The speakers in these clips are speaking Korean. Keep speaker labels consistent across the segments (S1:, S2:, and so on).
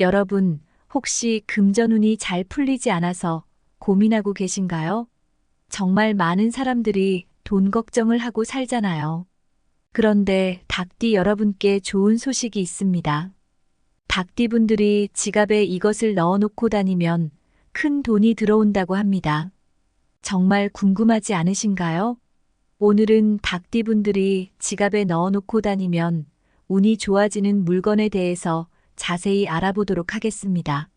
S1: 여러분, 혹시 금전운이 잘 풀리지 않아서 고민하고 계신가요? 정말 많은 사람들이 돈 걱정을 하고 살잖아요. 그런데 닭띠 여러분께 좋은 소식이 있습니다. 닭띠 분들이 지갑에 이것을 넣어놓고 다니면 큰 돈이 들어온다고 합니다. 정말 궁금하지 않으신가요? 오늘은 닭띠 분들이 지갑에 넣어놓고 다니면 운이 좋아지는 물건에 대해서 자세히 알아보도록 하겠습니다.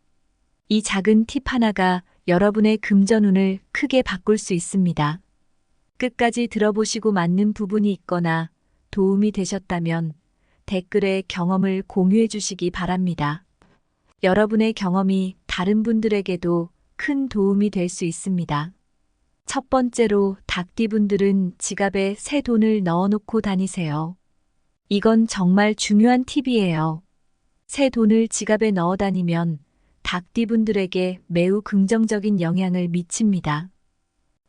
S1: 이 작은 팁 하나가 여러분의 금전운을 크게 바꿀 수 있습니다. 끝까지 들어보시고 맞는 부분이 있거나 도움이 되셨다면 댓글에 경험을 공유해 주시기 바랍니다. 여러분의 경험이 다른 분들에게도 큰 도움이 될 수 있습니다. 첫 번째로 닭띠 분들은 지갑에 새 돈을 넣어놓고 다니세요. 이건 정말 중요한 팁이에요. 새 돈을 지갑에 넣어 다니면 닭띠 분들에게 매우 긍정적인 영향을 미칩니다.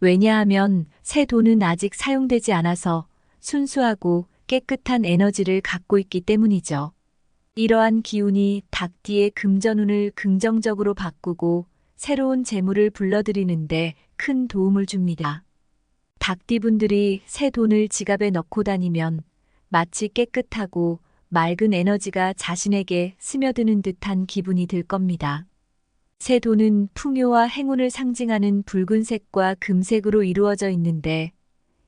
S1: 왜냐하면 새 돈은 아직 사용되지 않아서 순수하고 깨끗한 에너지를 갖고 있기 때문이죠. 이러한 기운이 닭띠의 금전운을 긍정적으로 바꾸고 새로운 재물을 불러들이는데 큰 도움을 줍니다. 닭띠 분들이 새 돈을 지갑에 넣고 다니면 마치 깨끗하고 맑은 에너지가 자신에게 스며드는 듯한 기분이 들 겁니다. 새 돈은 풍요와 행운을 상징하는 붉은색과 금색으로 이루어져 있는데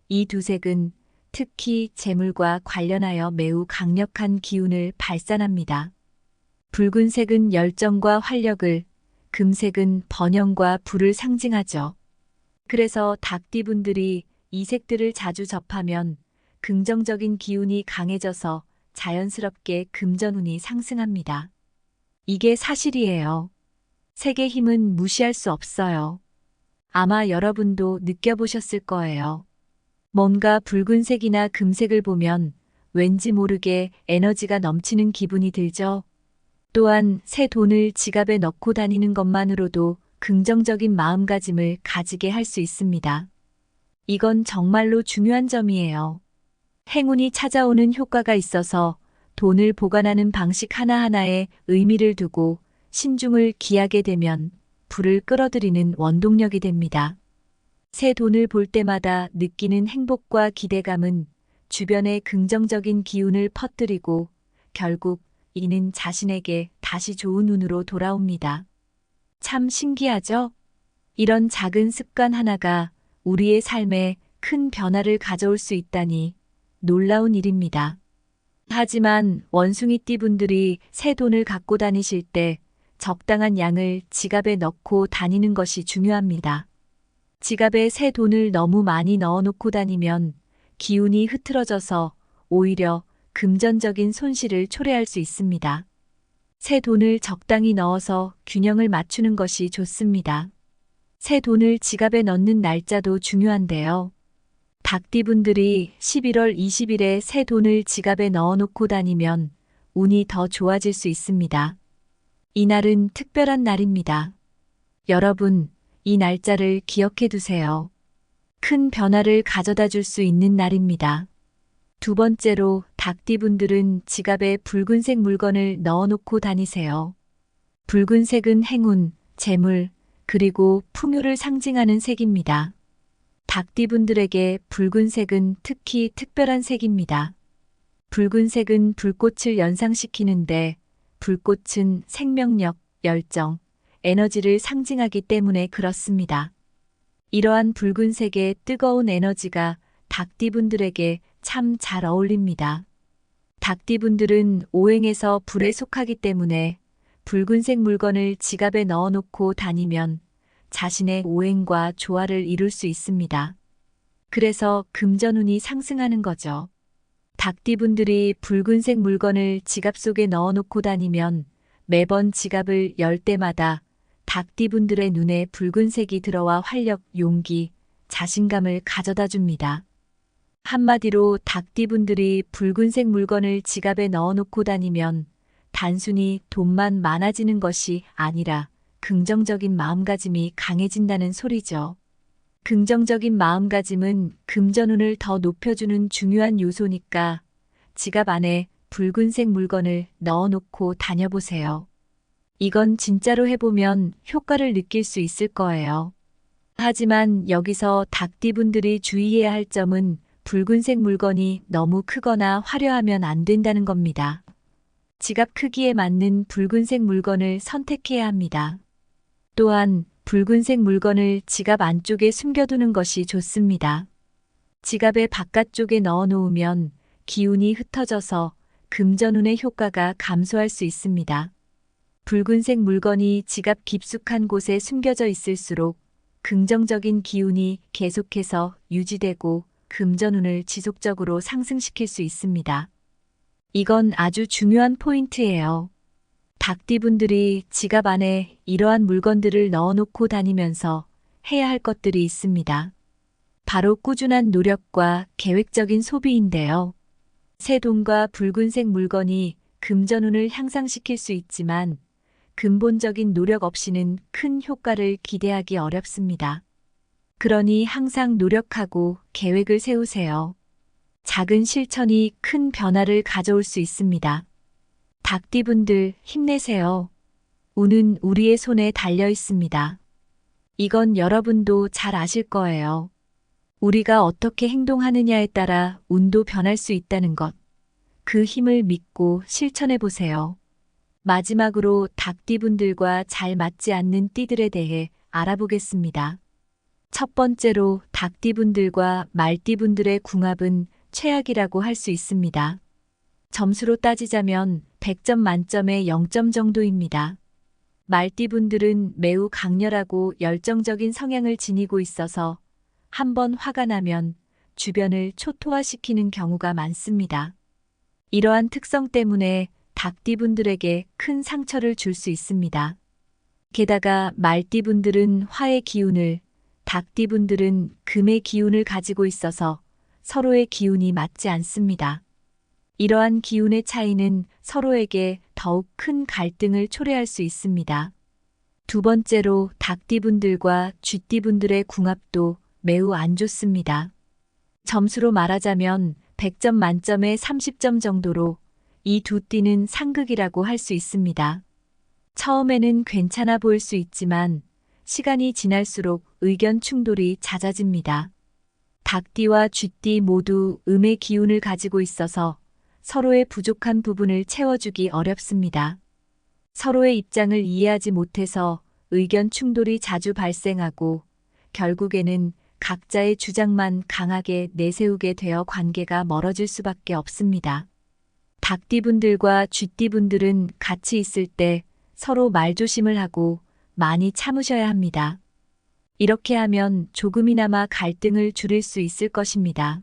S1: 이 두 색은 특히 재물과 관련하여 매우 강력한 기운을 발산합니다. 붉은색은 열정과 활력을, 금색은 번영과 부를 상징하죠. 그래서 닭띠 분들이 이 색들을 자주 접하면 긍정적인 기운이 강해져서 자연스럽게 금전운이 상승합니다. 이게 사실이에요. 색의 힘은 무시할 수 없어요. 아마 여러분도 느껴보셨을 거예요. 뭔가 붉은색이나 금색을 보면 왠지 모르게 에너지가 넘치는 기분이 들죠. 또한 새 돈을 지갑에 넣고 다니는 것만으로도 긍정적인 마음가짐을 가지게 할 수 있습니다. 이건 정말로 중요한 점이에요. 행운이 찾아오는 효과가 있어서 돈을 보관하는 방식 하나하나에 의미를 두고 신중을 기하게 되면 불을 끌어들이는 원동력이 됩니다. 새 돈을 볼 때마다 느끼는 행복과 기대감은 주변에 긍정적인 기운을 퍼뜨리고 결국 이는 자신에게 다시 좋은 운으로 돌아옵니다. 참 신기하죠? 이런 작은 습관 하나가 우리의 삶에 큰 변화를 가져올 수 있다니 놀라운 일입니다. 하지만 원숭이띠 분들이 새 돈을 갖고 다니실 때 적당한 양을 지갑에 넣고 다니는 것이 중요합니다. 지갑에 새 돈을 너무 많이 넣어놓고 다니면 기운이 흐트러져서 오히려 금전적인 손실을 초래할 수 있습니다. 새 돈을 적당히 넣어서 균형을 맞추는 것이 좋습니다. 새 돈을 지갑에 넣는 날짜도 중요한데요. 닭띠 분들이 11월 20일에 새 돈을 지갑에 넣어놓고 다니면 운이 더 좋아질 수 있습니다. 이날은 특별한 날입니다. 여러분, 이 날짜를 기억해 두세요. 큰 변화를 가져다 줄 수 있는 날입니다. 두 번째로 닭띠 분들은 지갑에 붉은색 물건을 넣어놓고 다니세요. 붉은색은 행운, 재물, 그리고 풍요를 상징하는 색입니다. 닭띠 분들에게 붉은색은 특히 특별한 색입니다. 붉은색은 불꽃을 연상시키는데 불꽃은 생명력, 열정, 에너지를 상징하기 때문에 그렇습니다. 이러한 붉은색의 뜨거운 에너지가 닭띠 분들에게 참 잘 어울립니다. 닭띠 분들은 오행에서 불에 속하기 때문에 붉은색 물건을 지갑에 넣어놓고 다니면 자신의 오행과 조화를 이룰 수 있습니다. 그래서 금전운이 상승하는 거죠. 닭띠 분들이 붉은색 물건을 지갑 속에 넣어놓고 다니면 매번 지갑을 열 때마다 닭띠 분들의 눈에 붉은색이 들어와 활력, 용기, 자신감을 가져다 줍니다. 한마디로 닭띠 분들이 붉은색 물건을 지갑에 넣어놓고 다니면 단순히 돈만 많아지는 것이 아니라 긍정적인 마음가짐이 강해진다는 소리죠. 긍정적인 마음가짐은 금전운을 더 높여주는 중요한 요소니까 지갑 안에 붉은색 물건을 넣어놓고 다녀보세요. 이건 진짜로 해보면 효과를 느낄 수 있을 거예요. 하지만 여기서 닭띠분들이 주의해야 할 점은 붉은색 물건이 너무 크거나 화려하면 안 된다는 겁니다. 지갑 크기에 맞는 붉은색 물건을 선택해야 합니다. 또한 붉은색 물건을 지갑 안쪽에 숨겨두는 것이 좋습니다. 지갑의 바깥쪽에 넣어 놓으면 기운이 흩어져서 금전운의 효과가 감소할 수 있습니다. 붉은색 물건이 지갑 깊숙한 곳에 숨겨져 있을수록 긍정적인 기운이 계속해서 유지되고 금전운을 지속적으로 상승시킬 수 있습니다. 이건 아주 중요한 포인트예요. 닭띠분들이 지갑 안에 이러한 물건들을 넣어놓고 다니면서 해야 할 것들이 있습니다. 바로 꾸준한 노력과 계획적인 소비인데요. 새 돈과 붉은색 물건이 금전운을 향상시킬 수 있지만 근본적인 노력 없이는 큰 효과를 기대하기 어렵습니다. 그러니 항상 노력하고 계획을 세우세요. 작은 실천이 큰 변화를 가져올 수 있습니다. 닭띠분들 힘내세요. 운은 우리의 손에 달려 있습니다. 이건 여러분도 잘 아실 거예요. 우리가 어떻게 행동하느냐에 따라 운도 변할 수 있다는 것. 그 힘을 믿고 실천해 보세요. 마지막으로 닭띠분들과 잘 맞지 않는 띠들에 대해 알아보겠습니다. 첫 번째로 닭띠분들과 말띠분들의 궁합은 최악이라고 할 수 있습니다. 점수로 따지자면 100점 만점에 0점 정도입니다. 말띠분들은 매우 강렬하고 열정적인 성향을 지니고 있어서 한번 화가 나면 주변을 초토화시키는 경우가 많습니다. 이러한 특성 때문에 닭띠분들에게 큰 상처를 줄 수 있습니다. 게다가 말띠분들은 화의 기운을, 닭띠분들은 금의 기운을 가지고 있어서 서로의 기운이 맞지 않습니다. 이러한 기운의 차이는 서로에게 더욱 큰 갈등을 초래할 수 있습니다. 두 번째로 닭띠분들과 쥐띠분들의 궁합도 매우 안 좋습니다. 점수로 말하자면 100점 만점에 30점 정도로 이 두 띠는 상극이라고 할 수 있습니다. 처음에는 괜찮아 보일 수 있지만 시간이 지날수록 의견 충돌이 잦아집니다. 닭띠와 쥐띠 모두 음의 기운을 가지고 있어서 서로의 부족한 부분을 채워주기 어렵습니다. 서로의 입장을 이해하지 못해서 의견 충돌이 자주 발생하고 결국에는 각자의 주장만 강하게 내세우게 되어 관계가 멀어질 수밖에 없습니다. 닭띠분들과 쥐띠분들은 같이 있을 때 서로 말조심을 하고 많이 참으셔야 합니다. 이렇게 하면 조금이나마 갈등을 줄일 수 있을 것입니다.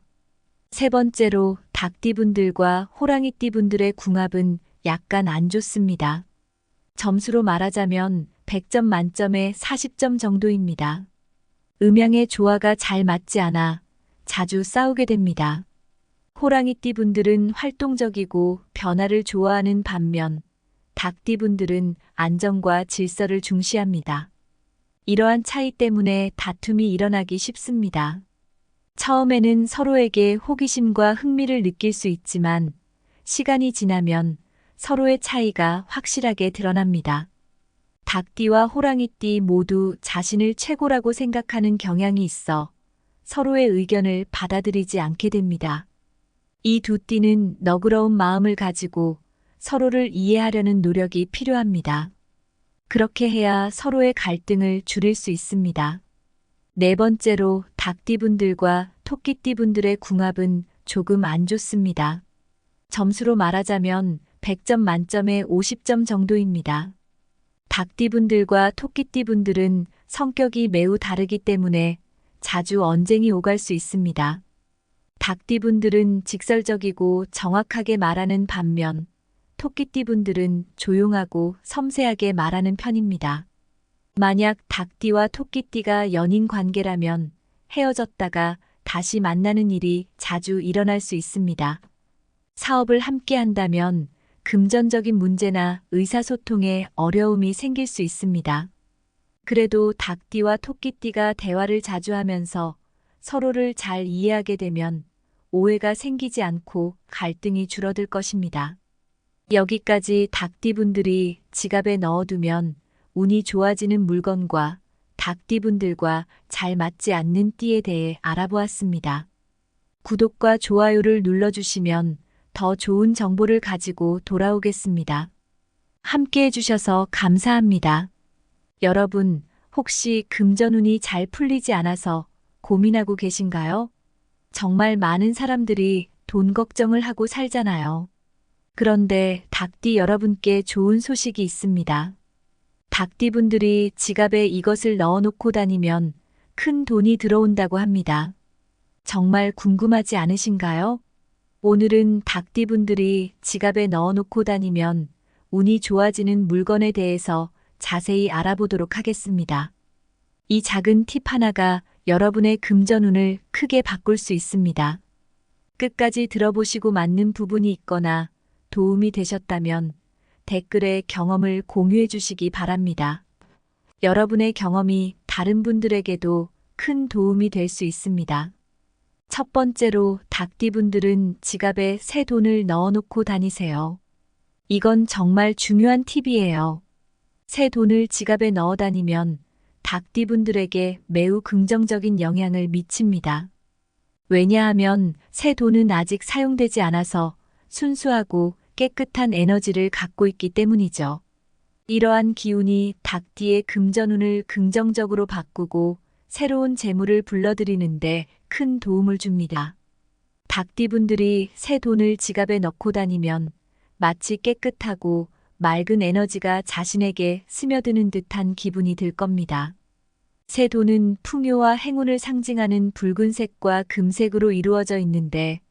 S1: 세 번째로 닭띠분들과 호랑이띠분들의 궁합은 약간 안 좋습니다. 점수로 말하자면 100점 만점에 40점 정도입니다. 음양의 조화가 잘 맞지 않아 자주 싸우게 됩니다. 호랑이띠분들은 활동적이고 변화를 좋아하는 반면 닭띠분들은 안정과 질서를 중시합니다. 이러한 차이 때문에 다툼이 일어나기 쉽습니다. 처음에는 서로에게 호기심과 흥미를 느낄 수 있지만 시간이 지나면 서로의 차이가 확실하게 드러납니다. 닭띠와 호랑이띠 모두 자신을 최고라고 생각하는 경향이 있어 서로의 의견을 받아들이지 않게 됩니다. 이 두 띠는 너그러운 마음을 가지고 서로를 이해하려는 노력이 필요합니다. 그렇게 해야 서로의 갈등을 줄일 수 있습니다. 네 번째로 닭띠분들과 토끼띠분들의 궁합은 조금 안 좋습니다. 점수로 말하자면 100점 만점에 50점 정도입니다. 닭띠분들과 토끼띠분들은 성격이 매우 다르기 때문에 자주 언쟁이 오갈 수 있습니다. 닭띠분들은 직설적이고 정확하게 말하는 반면 토끼띠분들은 조용하고 섬세하게 말하는 편입니다. 만약 닭띠와 토끼띠가 연인 관계라면 헤어졌다가 다시 만나는 일이 자주 일어날 수 있습니다. 사업을 함께 한다면 금전적인 문제나 의사소통에 어려움이 생길 수 있습니다. 그래도 닭띠와 토끼띠가 대화를 자주 하면서 서로를 잘 이해하게 되면 오해가 생기지 않고 갈등이 줄어들 것입니다. 여기까지 닭띠분들이 지갑에 넣어두면 운이 좋아지는 물건과 닭띠분들과 잘 맞지 않는 띠에 대해 알아보았습니다. 구독과 좋아요를 눌러주시면 더 좋은 정보를 가지고 돌아오겠습니다. 함께 해주셔서 감사합니다. 여러분, 혹시 금전운이 잘 풀리지 않아서 고민하고 계신가요? 정말 많은 사람들이 돈 걱정을 하고 살잖아요. 그런데 닭띠 여러분께 좋은 소식이 있습니다. 닭띠분들이 지갑에 이것을 넣어놓고 다니면 큰 돈이 들어온다고 합니다. 정말 궁금하지 않으신가요? 오늘은 닭띠분들이 지갑에 넣어놓고 다니면 운이 좋아지는 물건에 대해서 자세히 알아보도록 하겠습니다. 이 작은 팁 하나가 여러분의 금전운을 크게 바꿀 수 있습니다. 끝까지 들어보시고 맞는 부분이 있거나 도움이 되셨다면 댓글에 경험을 공유해 주시기 바랍니다. 여러분의 경험이 다른 분들에게도 큰 도움이 될 수 있습니다. 첫 번째로 닭띠분들은 지갑에 새 돈을 넣어놓고 다니세요. 이건 정말 중요한 팁이에요. 새 돈을 지갑에 넣어 다니면 닭띠분들에게 매우 긍정적인 영향을 미칩니다. 왜냐하면 새 돈은 아직 사용되지 않아서 순수하고 깨끗한 에너지를 갖고 있기 때문이죠. 이러한 기운이 닭띠의 금전운을 긍정적으로 바꾸고 새로운 재물을 불러들이는데 큰 도움을 줍니다. 닭띠분들이 새 돈을 지갑에 넣고 다니면 마치 깨끗하고 맑은 에너지가 자신에게 스며드는 듯한 기분이 들 겁니다. 새 돈은 풍요와 행운을 상징하는 붉은색과 금색으로 이루어져 있는데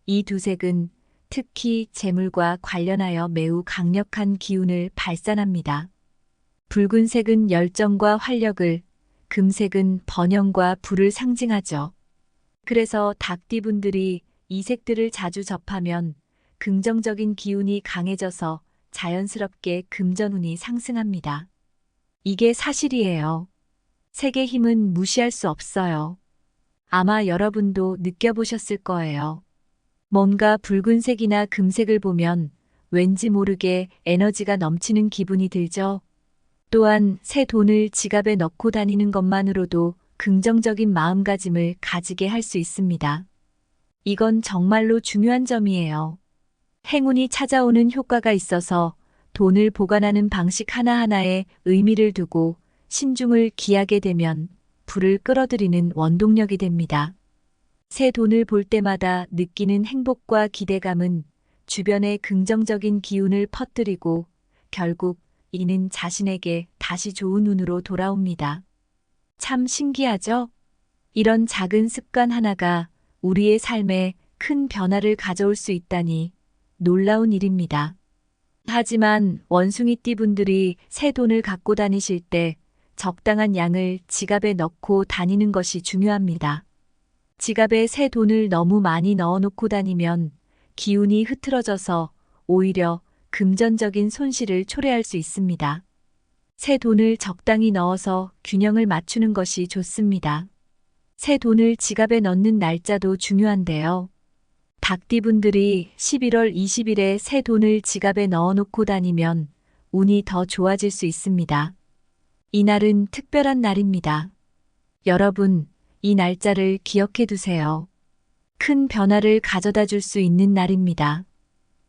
S1: 이 두 색은 특히 재물과 관련하여 매우 강력한 기운을 발산합니다. 붉은색은 열정과 활력을, 금색은 번영과 불을 상징하죠. 그래서 닭띠분들이 이 색들을 자주 접하면 긍정적인 기운이 강해져서 자연스럽게 금전운이 상승합니다. 이게 사실이에요. 색의 힘은 무시할 수 없어요. 아마 여러분도 느껴보셨을 거예요. 뭔가 붉은색이나 금색을 보면 왠지 모르게 에너지가 넘치는 기분이 들죠. 또한 새 돈을 지갑에 넣고 다니는 것만으로도 긍정적인 마음가짐을 가지게 할 수 있습니다. 이건 정말로 중요한 점이에요. 행운이 찾아오는 효과가 있어서 돈을 보관하는 방식 하나하나에 의미를 두고 신중을 기하게 되면 불을 끌어들이는 원동력이 됩니다. 새 돈을 볼 때마다 느끼는 행복과 기대감은 주변에 긍정적인 기운을 퍼뜨리고 결국 이는 자신에게 다시 좋은 운으로 돌아옵니다. 참 신기하죠? 이런 작은 습관 하나가 우리의 삶에 큰 변화를 가져올 수 있다니 놀라운 일입니다. 하지만 원숭이띠 분들이 새 돈을 갖고 다니실 때 적당한 양을 지갑에 넣고 다니는 것이 중요합니다. 지갑에 새 돈을 너무 많이 넣어놓고 다니면 기운이 흐트러져서 오히려 금전적인 손실을 초래할 수 있습니다. 새 돈을 적당히 넣어서 균형을 맞추는 것이 좋습니다. 새 돈을 지갑에 넣는 날짜도 중요한데요. 닭띠분들이 11월 20일에 새 돈을 지갑에 넣어놓고 다니면 운이 더 좋아질 수 있습니다. 이날은 특별한 날입니다. 여러분, 이 날짜를 기억해 두세요. 큰 변화를 가져다 줄 수 있는 날입니다.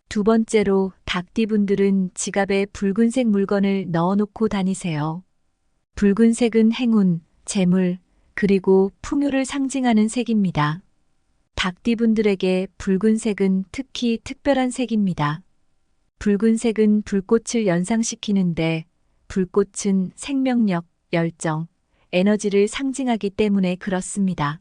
S1: 두 번째로 닭띠분들은 지갑에 붉은색 물건을 넣어놓고 다니세요. 붉은색은 행운, 재물, 그리고 풍요를 상징하는 색입니다. 닭띠분들에게 붉은색은 특히 특별한 색입니다. 붉은색은 불꽃을 연상시키는데 불꽃은 생명력, 열정, 에너지를 상징하기 때문에 그렇습니다.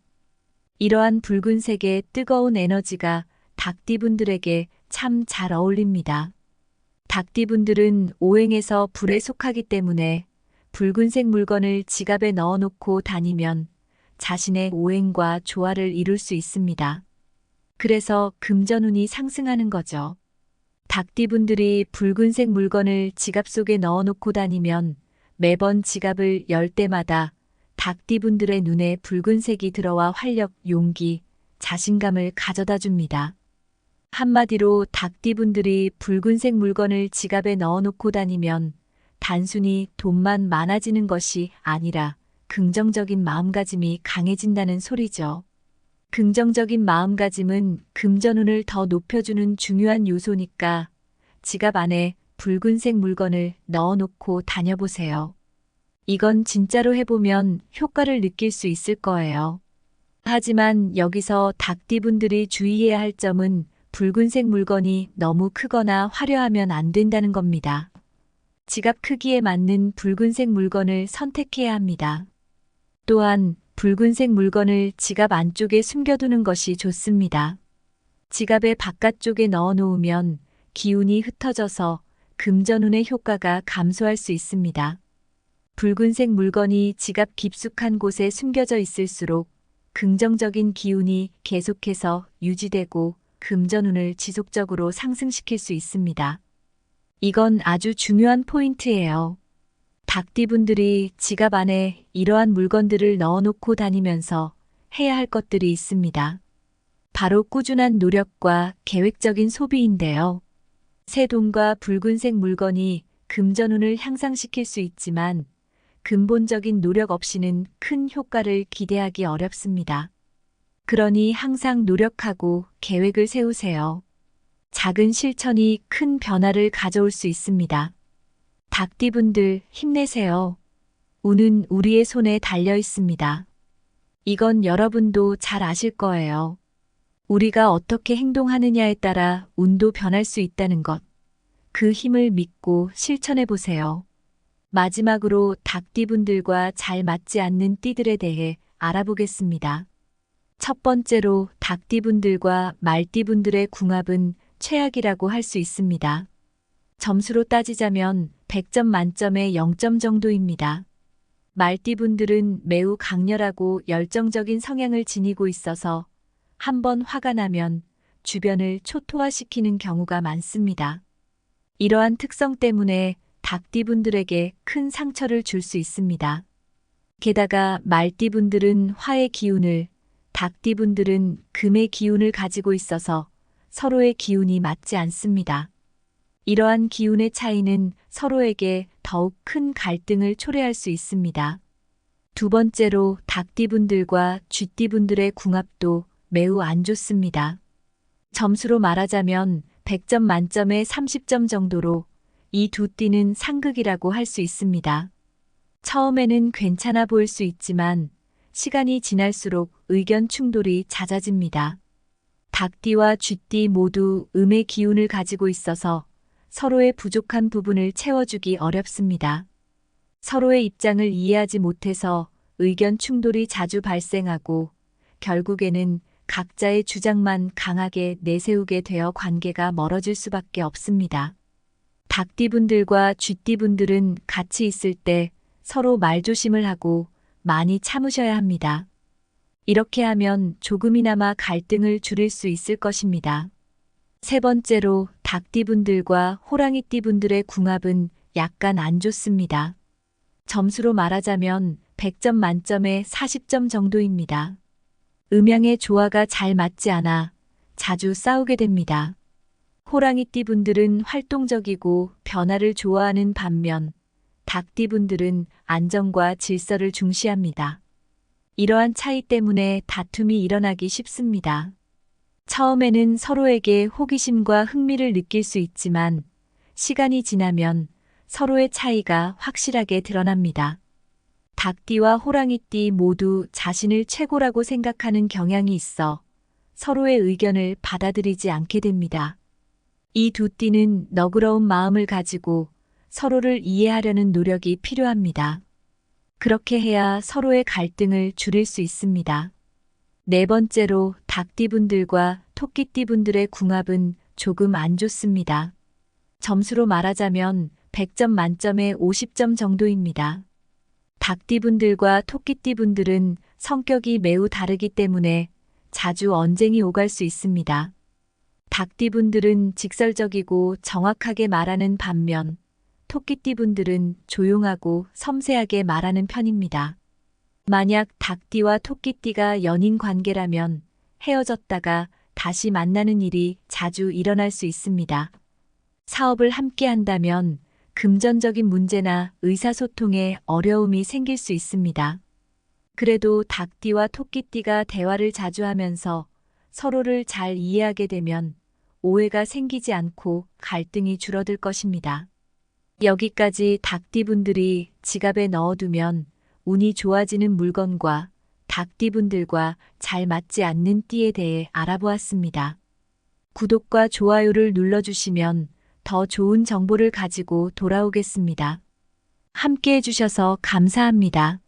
S1: 이러한 붉은색의 뜨거운 에너지가 닭띠분들에게 참 잘 어울립니다. 닭띠분들은 오행에서 불에 속하기 때문에 붉은색 물건을 지갑에 넣어놓고 다니면 자신의 오행과 조화를 이룰 수 있습니다. 그래서 금전운이 상승하는 거죠. 닭띠분들이 붉은색 물건을 지갑 속에 넣어놓고 다니면 매번 지갑을 열 때마다 닭띠분들의 눈에 붉은색이 들어와 활력, 용기, 자신감을 가져다 줍니다. 한마디로 닭띠분들이 붉은색 물건을 지갑에 넣어놓고 다니면 단순히 돈만 많아지는 것이 아니라 긍정적인 마음가짐이 강해진다는 소리죠. 긍정적인 마음가짐은 금전운을 더 높여주는 중요한 요소니까 지갑 안에 붉은색 물건을 넣어놓고 다녀보세요. 이건 진짜로 해보면 효과를 느낄 수 있을 거예요. 하지만 여기서 닭띠분들이 주의해야 할 점은 붉은색 물건이 너무 크거나 화려하면 안 된다는 겁니다. 지갑 크기에 맞는 붉은색 물건을 선택해야 합니다. 또한 붉은색 물건을 지갑 안쪽에 숨겨두는 것이 좋습니다. 지갑의 바깥쪽에 넣어놓으면 기운이 흩어져서 금전운의 효과가 감소할 수 있습니다. 붉은색 물건이 지갑 깊숙한 곳에 숨겨져 있을수록 긍정적인 기운이 계속해서 유지되고 금전운을 지속적으로 상승시킬 수 있습니다. 이건 아주 중요한 포인트예요. 닭띠분들이 지갑 안에 이러한 물건들을 넣어놓고 다니면서 해야 할 것들이 있습니다. 바로 꾸준한 노력과 계획적인 소비인데요. 새 돈과 붉은색 물건이 금전운을 향상시킬 수 있지만 근본적인 노력 없이는 큰 효과를 기대하기 어렵습니다. 그러니 항상 노력하고 계획을 세우세요. 작은 실천이 큰 변화를 가져올 수 있습니다. 닭띠분들 힘내세요. 운은 우리의 손에 달려 있습니다. 이건 여러분도 잘 아실 거예요. 우리가 어떻게 행동하느냐에 따라 운도 변할 수 있다는 것. 그 힘을 믿고 실천해 보세요. 마지막으로 닭띠분들과 잘 맞지 않는 띠들에 대해 알아보겠습니다. 첫 번째로 닭띠분들과 말띠분들의 궁합은 최악이라고 할 수 있습니다. 점수로 따지자면 100점 만점에 0점 정도입니다. 말띠분들은 매우 강렬하고 열정적인 성향을 지니고 있어서 한번 화가 나면 주변을 초토화시키는 경우가 많습니다. 이러한 특성 때문에 닭띠분들에게 큰 상처를 줄 수 있습니다. 게다가 말띠분들은 화의 기운을, 닭띠분들은 금의 기운을 가지고 있어서 서로의 기운이 맞지 않습니다. 이러한 기운의 차이는 서로에게 더욱 큰 갈등을 초래할 수 있습니다. 두 번째로 닭띠분들과 쥐띠분들의 궁합도 매우 안 좋습니다. 점수로 말하자면 100점 만점에 30점 정도로 이 두 띠는 상극이라고 할 수 있습니다. 처음에는 괜찮아 보일 수 있지만 시간이 지날수록 의견 충돌이 잦아집니다. 닭띠와 쥐띠 모두 음의 기운을 가지고 있어서 서로의 부족한 부분을 채워주기 어렵습니다. 서로의 입장을 이해하지 못해서 의견 충돌이 자주 발생하고 결국에는 각자의 주장만 강하게 내세우게 되어 관계가 멀어질 수밖에 없습니다. 닭띠분들과 쥐띠분들은 같이 있을 때 서로 말조심을 하고 많이 참으셔야 합니다. 이렇게 하면 조금이나마 갈등을 줄일 수 있을 것입니다. 세 번째로 닭띠분들과 호랑이띠분들의 궁합은 약간 안 좋습니다. 점수로 말하자면 100점 만점에 40점 정도입니다. 음양의 조화가 잘 맞지 않아 자주 싸우게 됩니다. 호랑이띠분들은 활동적이고 변화를 좋아하는 반면 닭띠분들은 안정과 질서를 중시합니다. 이러한 차이 때문에 다툼이 일어나기 쉽습니다. 처음에는 서로에게 호기심과 흥미를 느낄 수 있지만 시간이 지나면 서로의 차이가 확실하게 드러납니다. 닭띠와 호랑이띠 모두 자신을 최고라고 생각하는 경향이 있어 서로의 의견을 받아들이지 않게 됩니다. 이 두 띠는 너그러운 마음을 가지고 서로를 이해하려는 노력이 필요합니다. 그렇게 해야 서로의 갈등을 줄일 수 있습니다. 네 번째로 닭띠분들과 토끼띠분들의 궁합은 조금 안 좋습니다. 점수로 말하자면 100점 만점에 50점 정도입니다. 닭띠분들과 토끼띠분들은 성격이 매우 다르기 때문에 자주 언쟁이 오갈 수 있습니다. 닭띠분들은 직설적이고 정확하게 말하는 반면 토끼띠분들은 조용하고 섬세하게 말하는 편입니다. 만약 닭띠와 토끼띠가 연인 관계라면 헤어졌다가 다시 만나는 일이 자주 일어날 수 있습니다. 사업을 함께 한다면 금전적인 문제나 의사소통에 어려움이 생길 수 있습니다. 그래도 닭띠와 토끼띠가 대화를 자주 하면서 서로를 잘 이해하게 되면 오해가 생기지 않고 갈등이 줄어들 것입니다. 여기까지 닭띠분들이 지갑에 넣어두면 운이 좋아지는 물건과 닭띠분들과 잘 맞지 않는 띠에 대해 알아보았습니다. 구독과 좋아요를 눌러주시면 더 좋은 정보를 가지고 돌아오겠습니다. 함께 해주셔서 감사합니다.